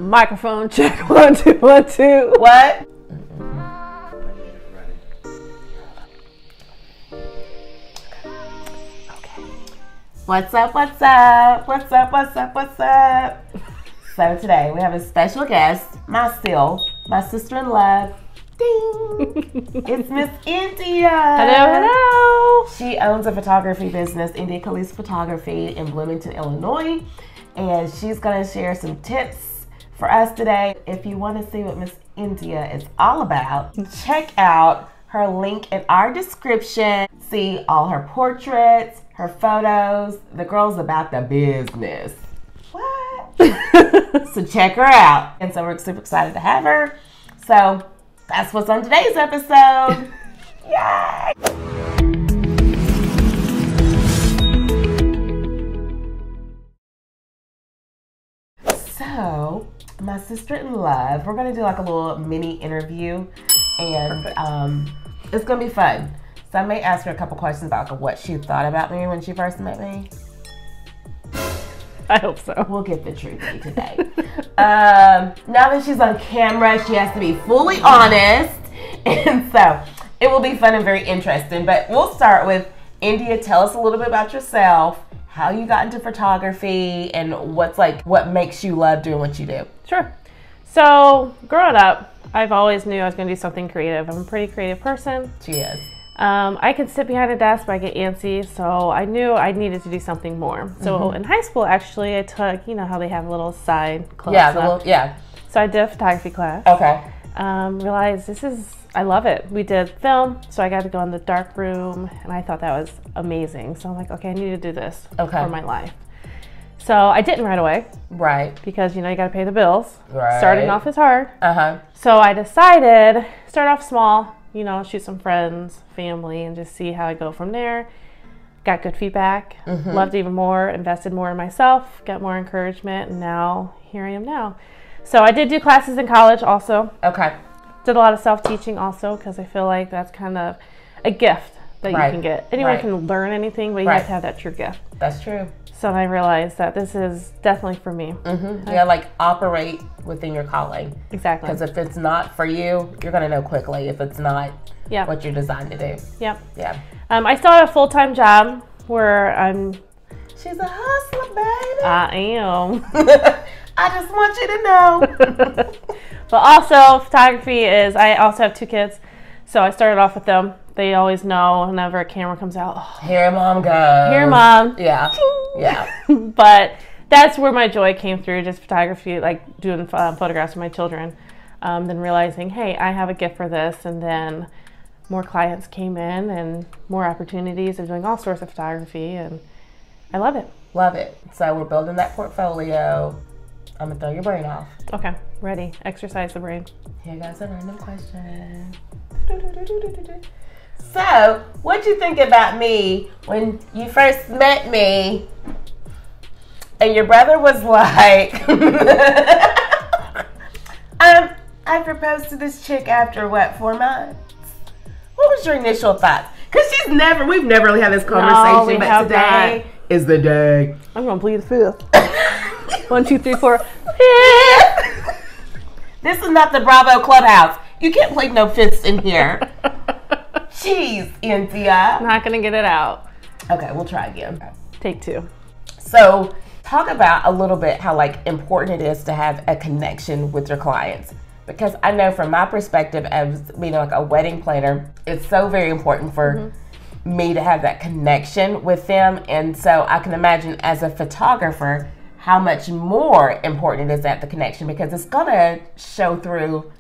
Microphone check. 1 2 1 2. What? Okay. What's up? What's up? What's up? What's up? What's up? So today we have a special guest, myself, my sister-in-law. Ding! It's Miss Indea. Hello, hello. She owns a photography business, Indea Calise Photography, in Bloomington, Illinois, and she's going to share some tips for us today. If you want to see what Miss Indea is all about, check out her link in our description. See all her portraits, her photos. The girl's about the business. What? So check her out. And so we're super excited to have her. So that's what's on today's episode. Yay! So, my sister-in-law, we're gonna do like a little mini interview, and it's gonna be fun. So I may ask her a couple questions about what she thought about me when she first met me. I hope so. We'll get the truth today. Now that she's on camera, she has to be fully honest. And so it will be fun and very interesting. But we'll start with Indea. Tell us a little bit about yourself, how you got into photography, and what makes you love doing what you do. Sure. So growing up, I've always knew I was going to do something creative. I'm a pretty creative person. She is. I can sit behind a desk, but I get antsy, so I knew I neaded to do something more. So in high school, actually, I took, you know how they have a little side class. Yeah, So I did a photography class. Okay. Realized I love it. We did film, so I got to go in the dark room, and I thought that was amazing. So I'm like, okay, I need to do this for my life. So I didn't right away. Right. Because, you know, you got to pay the bills. Right. Starting off is hard. Uh-huh. So I decided, start off small, you know, shoot some friends, family, and just see how I go from there. Got good feedback, loved even more, invested more in myself, got more encouragement, and now here I am now. So I did do classes in college also. Okay. Did a lot of self-teaching also, because I feel like that's kind of a gift that you can get. Anyone can learn anything, but you have to have that true gift. That's true. So I realized that this is definitely for me. You gotta like operate within your calling. Exactly. Because if it's not for you, you're gonna know quickly if it's not what you're designed to do. Yep. Yeah. I still have a full-time job where I'm... She's a hustler, baby. I am. I just want you to know. But also, photography is... I also have 2 kids, so I started off with them. They always know whenever a camera comes out. Oh, here mom goes. Here mom. Yeah. Yeah. But that's where my joy came through, just photography, like doing photographs of my children. Then realizing, hey, I have a gift for this. And then more clients came in and more opportunities of doing all sorts of photography. And I love it. Love it. So we're building that portfolio. I'm going to throw your brain off. Okay. Ready. Exercise the brain. Here goes a random question. So, what'd you think about me when you first met me and your brother was like, I proposed to this chick after what, 4 months? What was your initial thoughts? Because we've never really had this conversation, but today is the day. I'm going to plead the 5th. 1, 2, 3, 4. This is not the Bravo Clubhouse. You can't play no fifths in here. Jeez, Indea. Not gonna get it out. Okay, we'll try again. Take 2. So, talk about a little bit how important it is to have a connection with your clients. Because I know from my perspective as being a wedding planner, it's so very important for me to have that connection with them. And so I can imagine as a photographer how much more important it is the connection, because it's gonna show through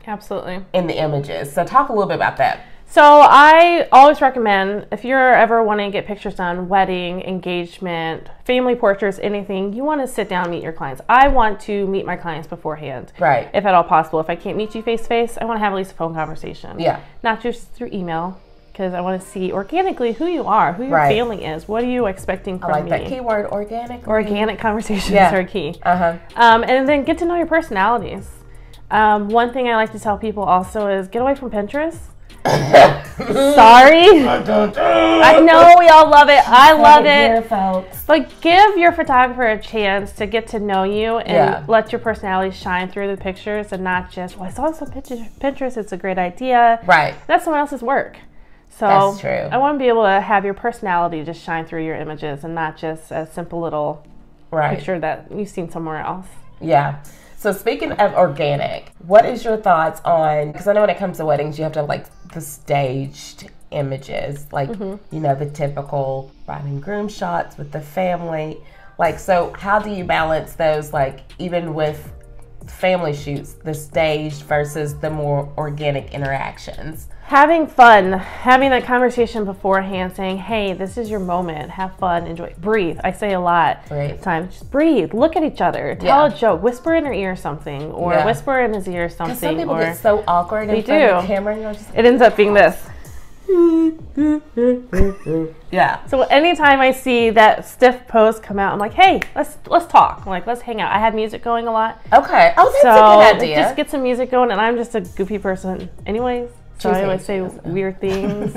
in the images. So talk a little bit about that. So I always recommend, if you're ever wanting to get pictures done, wedding, engagement, family portraits, anything, you want to sit down and meet your clients. I want to meet my clients beforehand. Right. If at all possible. If I can't meet you face to face, I want to have at least a phone conversation. Yeah. Not just through email, because I want to see organically who you are, who your family is. What are you expecting from me? I like that keyword, organic. Organic conversations are key. And then get to know your personalities. One thing I like to tell people also is get away from Pinterest. Sorry. I know we all love it. I love it. Folks. But give your photographer a chance to get to know you and let your personality shine through the pictures and not just, well, I saw some pictures, Pinterest, it's a great idea. Right. That's someone else's work. So that's true. I want to be able to have your personality just shine through your images and not just a simple little picture that you've seen somewhere else. Yeah. So speaking of organic, what is your thoughts on, because I know when it comes to weddings, you have to have like the staged images, like, you know, the typical bride and groom shots with the family. Like, so how do you balance those, like, even with family shoots, the staged versus the more organic interactions? Having fun, having that conversation beforehand, saying, hey, this is your moment, have fun, enjoy, breathe. I say a lot of times, just breathe, look at each other, tell a joke, whisper in her ear something, or whisper in his ear something. Some people get so awkward in front of the camera. And just, it ends up being this. Yeah. So anytime I see that stiff pose come out, I'm like, hey, let's talk. Like, let's hang out. I have music going a lot. Okay. Oh, that's a good idea. Just get some music going, and I'm just a goofy person anyways. So I always say weird things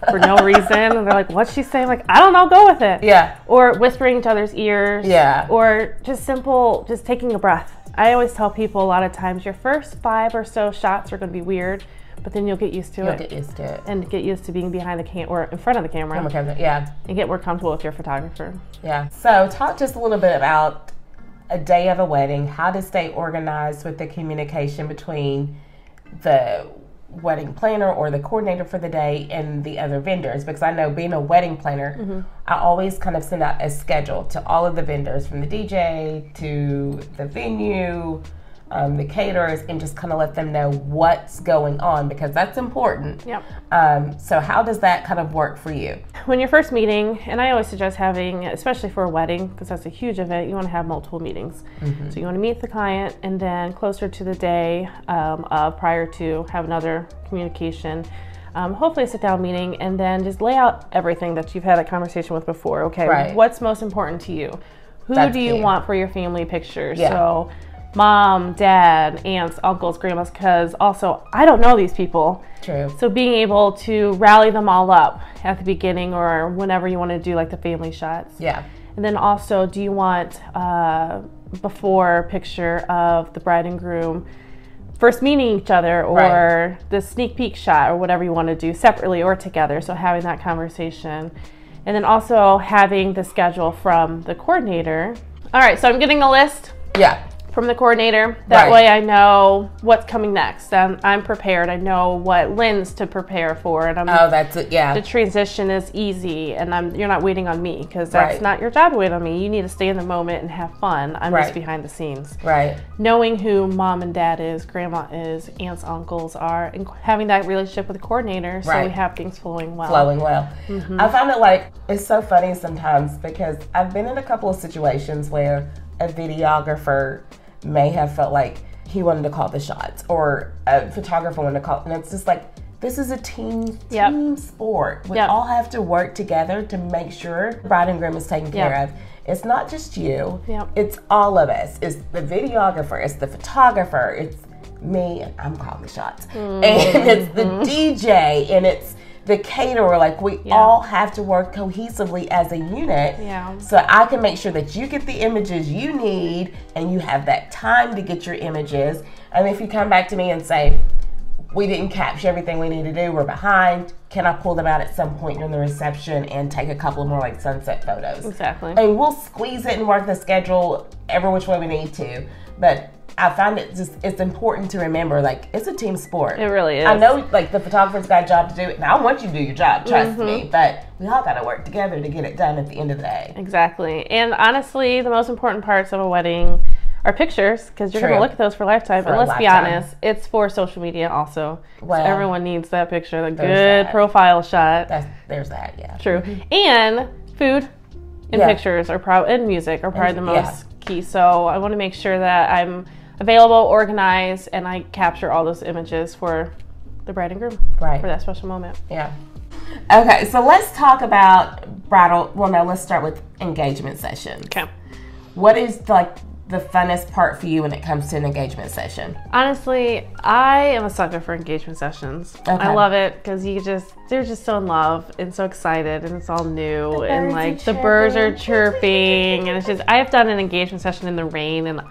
for no reason. And they're like, what's she saying? I'm like, I don't know, go with it. Yeah. Or whispering each other's ears. Yeah. Or just simple, just taking a breath. I always tell people a lot of times your first 5 or so shots are going to be weird, but then you'll get used to it. You'll get used to it. And get used to being behind the camera or in front of the camera. Yeah. And get more comfortable with your photographer. Yeah. So talk just a little bit about a day of a wedding, how to stay organized with the communication between the wedding planner or the coordinator for the day and the other vendors, because I know being a wedding planner, I always kind of send out a schedule to all of the vendors, from the DJ to the venue, the caterers, and just kind of let them know what's going on, because that's important. Yep. So how does that kind of work for you? When you're first meeting, and I always suggest having, especially for a wedding, because that's a huge event, you want to have multiple meetings. So you want to meet the client, and then closer to the day prior to have another communication, hopefully a sit-down meeting, and then just lay out everything that you've had a conversation with before. Okay, what's most important to you? Who do you want for your family pictures? So mom, dad, aunts, uncles, grandmas, because also I don't know these people. True. So being able to rally them all up at the beginning or whenever you want to do like the family shots. Yeah. And then also, do you want before picture of the bride and groom first meeting each other, or the sneak peek shot, or whatever you want to do separately or together. So having that conversation. And then also having the schedule from the coordinator. All right, so I'm getting a list. Yeah. From the coordinator. That way I know what's coming next. I'm prepared. I know what lens to prepare for. And that's it. Yeah. The transition is easy, and you're not waiting on me, because that's not your job to wait on me. You need to stay in the moment and have fun. I'm just behind the scenes. Right. Knowing who mom and dad is, grandma is, aunts, uncles are, and having that relationship with the coordinator, so we have things flowing well. I found it like, it's so funny sometimes, because I've been in a couple of situations where a videographer may have felt like he wanted to call the shots, or a photographer wanted to call, and it's just like, this is a team sport. We all have to work together to make sure the bride and groom is taken care of. It's not just you, it's all of us. It's the videographer, it's the photographer, it's me, and I'm calling the shots. And it's the DJ, and it's the caterer. Like, we all have to work cohesively as a unit, so I can make sure that you get the images you need, and you have that time to get your images. And if you come back to me and say, we didn't capture everything we need to do, we're behind, can I pull them out at some point during the reception and take a couple more like sunset photos? Exactly. And we'll squeeze it and work the schedule every which way we need to. But I find it's important to remember, like, it's a team sport. It really is. I know, like, the photographer's got a job to do, and I want you to do your job, trust me, but we all got to work together to get it done at the end of the day. Exactly. And honestly, the most important parts of a wedding are pictures, because you're going to look at those for a lifetime. And let's be honest, it's for social media also. Well, so everyone needs that picture, the good profile shot. There's that, yeah. True. And food and pictures and music are probably the most key. So I want to make sure that I'm available, organized, and I capture all those images for the bride and groom for that special moment. Yeah. Okay, so let's talk about bridal. Well, no, let's start with engagement sessions. Okay. What is like the funnest part for you when it comes to an engagement session? Honestly, I am a sucker for engagement sessions. Okay. I love it because they're just so in love and so excited, and it's all new, and like the birds are chirping, and it's just, I've done an engagement session in the rain, and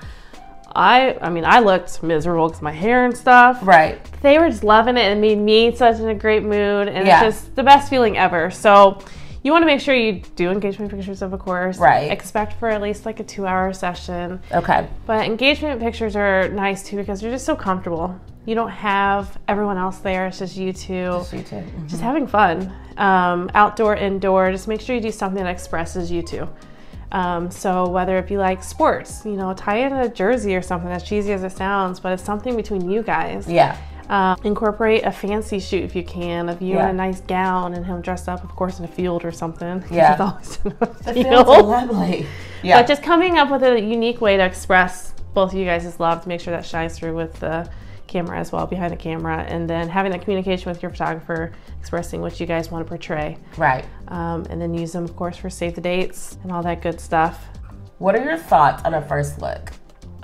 I mean, I looked miserable because my hair and stuff. Right. They were just loving it and made me such in a great mood, and it's just the best feeling ever. So you want to make sure you do engagement pictures, of course. Right. Expect for at least like a 2-hour session. Okay. But engagement pictures are nice too because you're just so comfortable. You don't have everyone else there. It's just you two. Just you two. Mm-hmm. Just having fun. Outdoor, indoor. Just make sure you do something that expresses you two. So whether if you like sports, you know, tie in a jersey or something, as cheesy as it sounds, but it's something between you guys. Yeah. Incorporate a fancy shoot if you can, of you in a nice gown and him dressed up, of course, in a field or something. Yeah. He's always in a field. The fields are lovely. Yeah. But just coming up with a unique way to express both of you guys' love to make sure that shines through with the camera as well, behind the camera, and then having that communication with your photographer, expressing what you guys want to portray. Right. And then use them, of course, for save the dates and all that good stuff. What are your thoughts on a first look?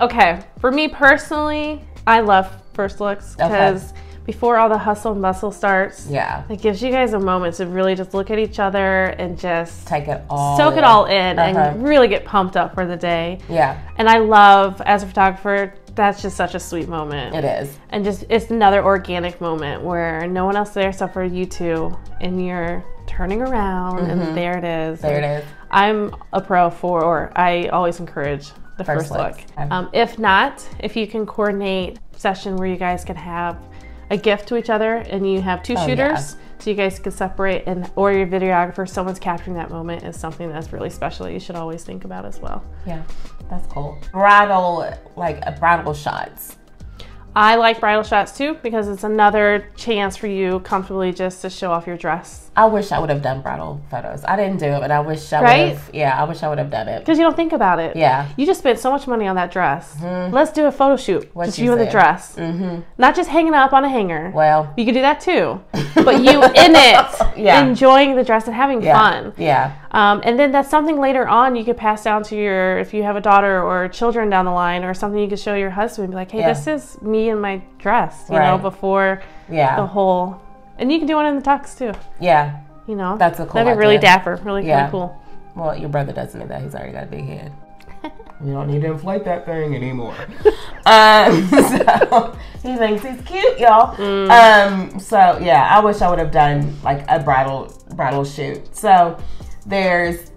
Okay, for me personally, I love first looks because before all the hustle and bustle starts, it gives you guys a moment to really just look at each other and just take it all, soak it all in, and really get pumped up for the day. Yeah. And I love, as a photographer, that's just such a sweet moment. It is. And just, it's another organic moment where no one else there except for you two, and you're turning around, and there it is. There it is. I'm a pro for, or I always encourage the first look. If not, if you can coordinate a session where you guys can have a gift to each other and you have two shooters, so you guys can separate, and or your videographer, someone's capturing that moment, is something that's really special that you should always think about as well. Yeah, that's cool. Bridal, like bridal shots. I like bridal shots too because it's another chance for you comfortably just to show off your dress. I wish I would have done bridal photos. I didn't do it, but I wish I would have. Yeah, I wish I would have done it. Because you don't think about it. Yeah. You just spent so much money on that dress. Let's do a photo shoot. Just you in the dress. Not just hanging up on a hanger. Well, you could do that too. But you in it, enjoying the dress and having fun. Yeah. And then that's something later on you could pass down to your, if you have a daughter or children down the line, or something you could show your husband and be like, hey, this is me in my dress, you know, before the whole, and you can do one in the tux too. Yeah. You know, that's a cool That'd be really dapper, really cool. Well, your brother doesn't know that. He's already got a big head. You don't need to inflate that thing anymore. So he thinks he's cute, y'all. So yeah, I wish I would have done like a bridal shoot. So there's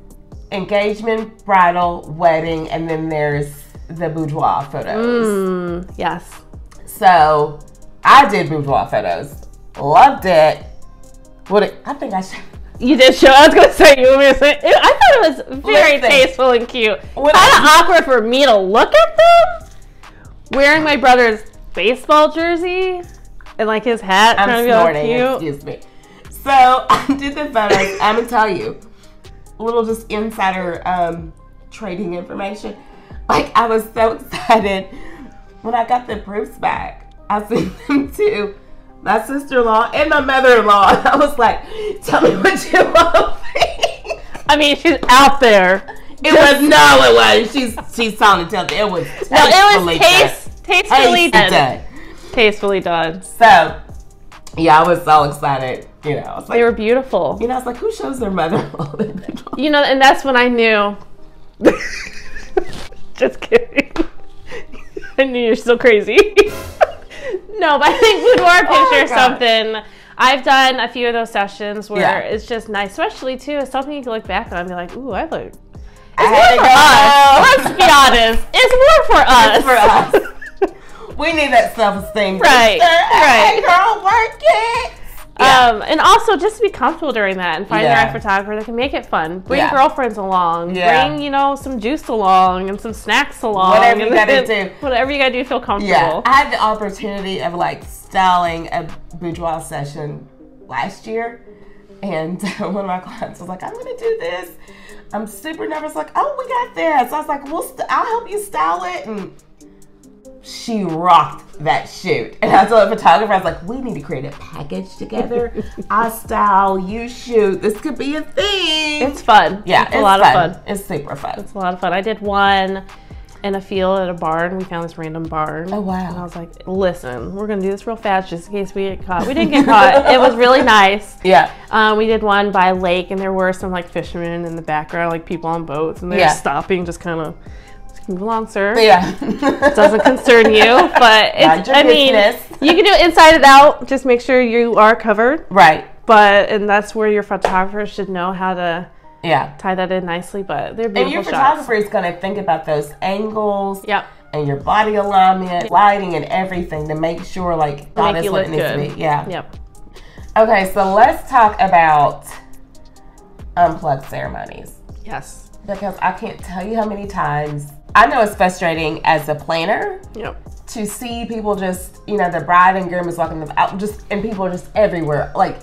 engagement, bridal, wedding, and then there's the boudoir photos. Yes. So I did boudoir photos. Loved it. I think I should. You did show. I was going to say you were going to say. I thought it was very tasteful and cute. Kind of awkward for me to look at them wearing my brother's baseball jersey and like his hat. I'm snorting. Excuse me. So I did the photos. I'm gonna tell you a little just insider trading information. Like, I was so excited when I got the proofs back. I sent them to my sister-in-law and my mother-in-law. I was like, tell me what you want. I mean, she's out there. It was. She's telling the truth. It was tastefully done. Tastefully done. So, yeah, I was so excited. You know, I was like, they were beautiful. You know, I was like, who shows their mother-in-law? You know, and that's when I knew. Just kidding. I knew you're so crazy. No, but I think boudoir picture is something. I've done a few of those sessions where it's just nice, especially too. It's something you can look back on and be like, "Ooh, I look." It's more for us. Let's be honest. It's more for us. It's for us. We need that self-esteem. Right. Hey, girl, work it. Yeah. And also just to be comfortable during that and find the right photographer that can make it fun. Bring girlfriends along. Bring, you know, some juice along and some snacks along. Whatever you gotta do. Whatever you gotta do to feel comfortable. Yeah. I had the opportunity of like styling a boudoir session last year, and one of my clients was like, I'm gonna do this. I'm super nervous, like, oh, we got this. I was like, I'll help you style it. And she rocked that shoot. And I told the photographer, I was like, we need to create a package together. I style, you shoot. This could be a thing. It's fun. Yeah, it's a lot of fun. It's super fun. It's a lot of fun. I did one in a field at a barn. We found this random barn. Oh, wow. And I was like, listen, we're going to do this real fast just in case we get caught. We didn't get caught. It was really nice. Yeah. We did one by a lake, and there were some like fishermen in the background, like people on boats, and they're stopping, just kind of move along, sir. Yeah. It doesn't concern you, but it's, I mean, you can do it inside and out. Just make sure you are covered. Right. And that's where your photographer should know how to tie that in nicely, but they're beautiful. And your shots. photographer is going to think about those angles. Yep. And your body alignment, lighting, and everything to make sure like that is what it needs to be. Yeah. Yep. Okay, so let's talk about unplugged ceremonies. Yes. Because I can't tell you how many times I know it's frustrating as a planner. Yep. To see people just, you know, the bride and groom is walking out, just, and people are just everywhere. Like,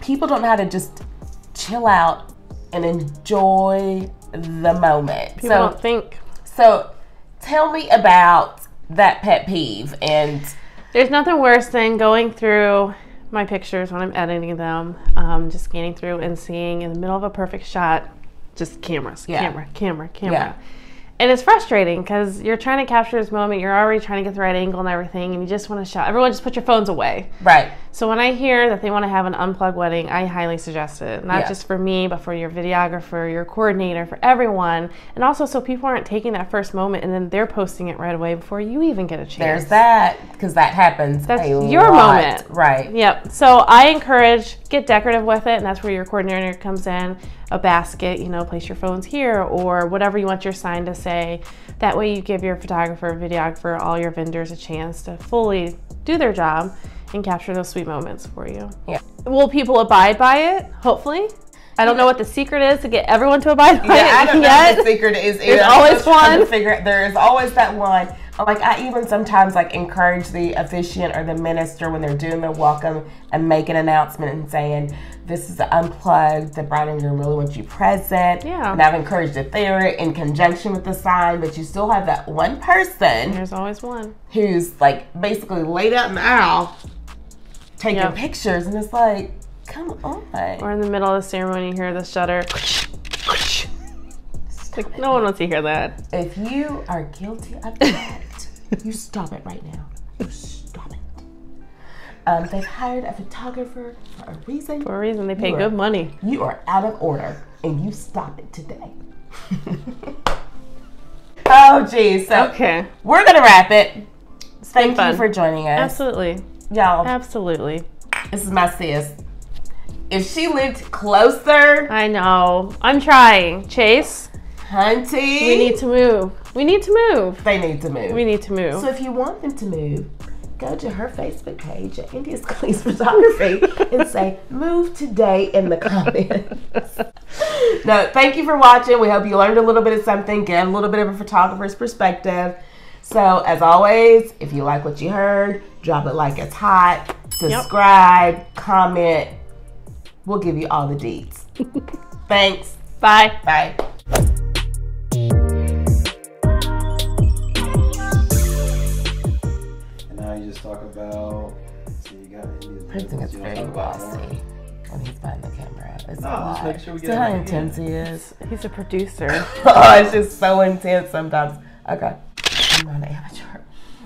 people don't know how to just chill out and enjoy the moment. People don't think. So, tell me about that pet peeve. And there's nothing worse than going through my pictures when I'm editing them, just scanning through and seeing in the middle of a perfect shot, just camera. Yeah. And it's frustrating because you're trying to capture this moment. You're already trying to get the right angle and everything, and you just want to shot. Everyone just put your phones away. Right. So when I hear that they want to have an unplugged wedding, I highly suggest it. Not just for me, but for your videographer, your coordinator, for everyone. And also so people aren't taking that first moment and then they're posting it right away before you even get a chance. There's that, because that happens. That's your moment. Right. Yep. So I encourage, get decorative with it, and that's where your coordinator comes in. A basket, you know, place your phones here or whatever you want your sign to say. That way you give your photographer, videographer, all your vendors a chance to fully do their job and capture those sweet moments for you. Yeah. Will people abide by it? Hopefully. I don't know what the secret is to get everyone to abide by it. I don't know what the secret is either. There's always one. There is always that one. Like, I even sometimes like encourage the officiant or the minister when they're doing their welcome and make an announcement and saying, this is unplugged, the bride and groom really want you present. Yeah. And I've encouraged it there in conjunction with the sign, but you still have that one person. There's always one. Who's like basically laid out in the aisle taking pictures, and it's like, come on. Or in the middle of the ceremony, you hear the shutter. Like, no one wants to hear that. If you are guilty of that, you stop it right now. You stop it. They've hired a photographer for a reason. For a reason. They pay good money. You are out of order, and you stop it today. Oh, geez. So we're going to wrap it. Thank you for joining us. Absolutely. Y'all. Absolutely. This is my sis. If she lived closer. I know. I'm trying. Chase. Hunty. We need to move. We need to move. They need to move. We need to move. So if you want them to move, go to her Facebook page at Indea Calise Photography and say, move today in the comments. No, thank you for watching. We hope you learned a little bit of something, get a little bit of a photographer's perspective. So as always, if you like what you heard, drop it like it's hot, subscribe, comment. We'll give you all the deets. Thanks. Bye. Bye. Talk about. So you got I think it's very glossy when he's behind the camera. It's just make sure we get how intense he is. He's a producer. Oh, it's just so intense sometimes. Okay. I'm not an amateur.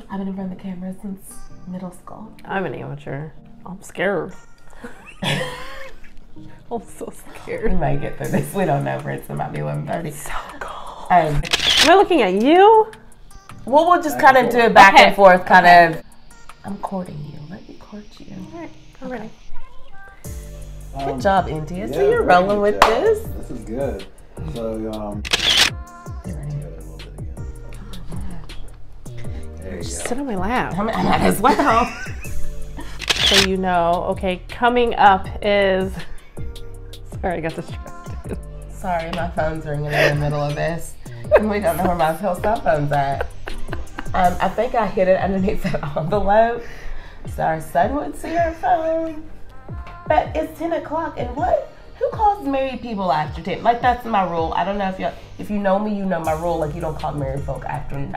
I've been in front of the camera since middle school. I'm an amateur. I'm scared. I'm so scared. We might get through this. We don't know, Fritz. It might be 11:30. So cold. Am I looking at you? Well, we'll just kind of do it back and forth, kind of. I'm courting you. Let me court you. All right, I'm ready. Good job, Indea. So you're rolling with this. This is good. So, there you go. Sit on my lap. I'm at as well. So you know, okay, coming up is. Sorry, I got distracted. Sorry, my phone's ringing in the middle of this, and we don't know where my cell phone's at. I think I hid it underneath that envelope so our son would see our phone. But it's 10 o'clock, and who calls married people after 10? Like, that's my rule. I don't know if you know me, you know my rule. Like, you don't call married folk after 9.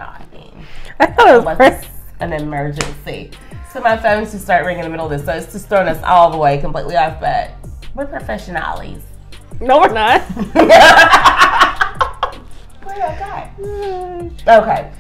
I thought it was it's an emergency. So my phone's just start ringing in the middle of this. So it's just throwing us all the way completely off, but we're professionales. No, we're not. We're okay. Okay.